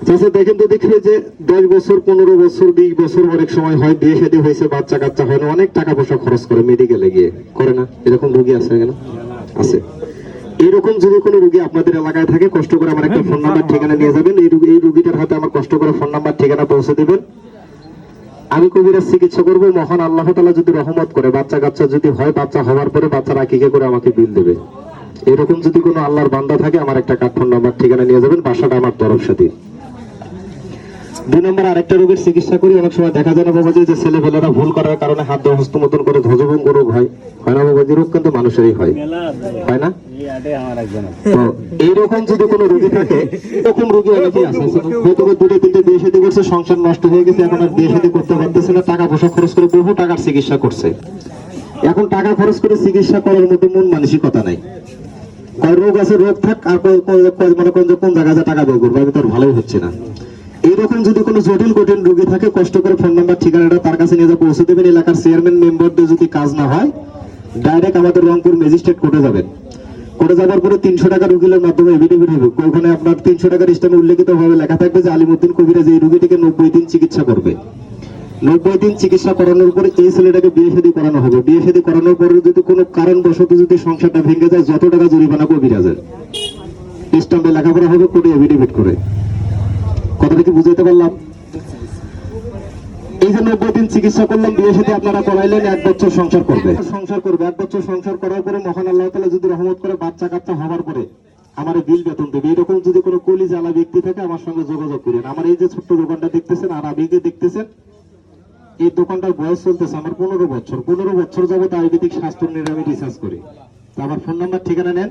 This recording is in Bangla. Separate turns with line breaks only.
চাচা দেখেন তো, দেখলে যে 10 বছর 15 বছর 20 বছর অনেক সময় হয় বিয়ে শাদী হয়েছে, বাচ্চা কাচ্চা হয় না, অনেক টাকা পয়সা খরচ করে মেডিকেলে গিয়ে, করে না? এরকম রোগী আছে কেন? আছে। এরকম যদি কোনো রোগী আপনাদের এলাকায় থাকে, কষ্ট করে আমার একটা ফোন নাম্বার ঠিকানা নিয়ে যাবেন। এই রোগীটার হাতে আমার কষ্ট করে ফোন নাম্বার ঠিকানা পৌঁছে দেবেন। আমি কবিরাজ চিকিৎসা করবো। মহান আল্লাহ তাআলা যদি রহমত করে বাচ্চা কাচ্চা যদি হয়, বাচ্চা হওয়ার পরে বাচ্চার আকিকা করে আমাকে বিল দেবে। এরকম যদি কোনো আল্লাহর বান্দা থাকে, আমার একটা ফোন নাম্বার ঠিকানা নিয়ে যাবেন, বাসাটা আমার তরফ সাথী। 2 নম্বর আরেকটা রোগের চিকিৎসা করি। অনেক সময় দেখা যায় না বাবাজি, যে ছেলেপেলেরা ভুল করার কারণে হাত দেওয়া হস্তমতন করে ধ্বজভঙ্গ রোগ হয় না বাবাজি? রোগ কিন্তু মানুষেরই হয় না? তো এইরকম যদি কোনো রোগী থাকে, এরকম রোগী অনেকেই আছে, হয়তো 2-3টে বিয়ে শাদী করছে, সংসার নষ্ট হয়ে গেছে, এখন আর বিয়ে শাদী করতে পারতেছে না, টাকা পয়সা খরচ করে বহু টাকার চিকিৎসা করছে। এখন টাকা খরচ করে চিকিৎসা করার মতো মন মানসিকতা নাই। রোগ আছে, রোগ থাক, আর মনে করেন যে কোন জায়গায় টাকা ব্যয় করবো, আমি তো ভালোই হচ্ছে না। এইরকম যদি কোনো জটিল কঠিন রোগী থাকে, কষ্ট করে ফোন নাম্বার ঠিকানাটা তার কাছে নিয়ে পৌঁছে দেবেন। এলাকার চেয়ারম্যান মেম্বারদের যদি কাজ না হয়, ডাইরেক্ট আমাদের রংপুর ম্যাজিস্ট্রেট কোর্টে যাবেন। কোর্টে যাওয়ার পরে 300 টাকার উকিলের মাধ্যমে এফিডেভিট হবে। ওখানে আপনার 300 টাকার স্ট্যাম্পে উল্লেখিত ভাবে লেখা থাকবে যে আলিমউদ্দিন কবিরাজ এই রোগীটিকে 90 দিন চিকিৎসা করবে। 90 দিন চিকিৎসা করানোর পরে এই ছেলেটাকে বিয়ে শাদী করানো হবে। বিয়ে শাদী করানোর পরে যদি কোনো কারণবশত যদি সংসারটা ভেঙে যায়, যত টাকা জরিমানা কবিরাজের স্ট্যাম্পে লেখাপড়া হবে, কোর্টে এফিডেভিট করে। কথাটা কি বুঝাইতে পারলাম? এই যে 90 দিন চিকিৎসা করলাম, বিয়ে শাদী আপনারা করাইলেন, 1 বছর সংসার করবে। 1 বছর সংসার করার পরে মহান আল্লাহ তাআলা যদি রহমত করে বাচ্চা কাচ্চা হওয়ার পরে আমার বিল বেতন দেবে। এরকম যদি কোনো কলিজালা ব্যক্তি থাকে, আমার সঙ্গে যোগাযোগ করেন। আমার এই যে ছোট্ট দোকানটা দেখতেছেন আর আবিকে দেখতেছেন, এই দোকানটার বয়স চলতেছে আমার 15 বছর। 15 বছর যাবত আয়ুর্বেদিক স্বাস্থ্য নিয়ে আমি রিসার্চ করি। আমার ফোন নাম্বার ঠিকানা নেন।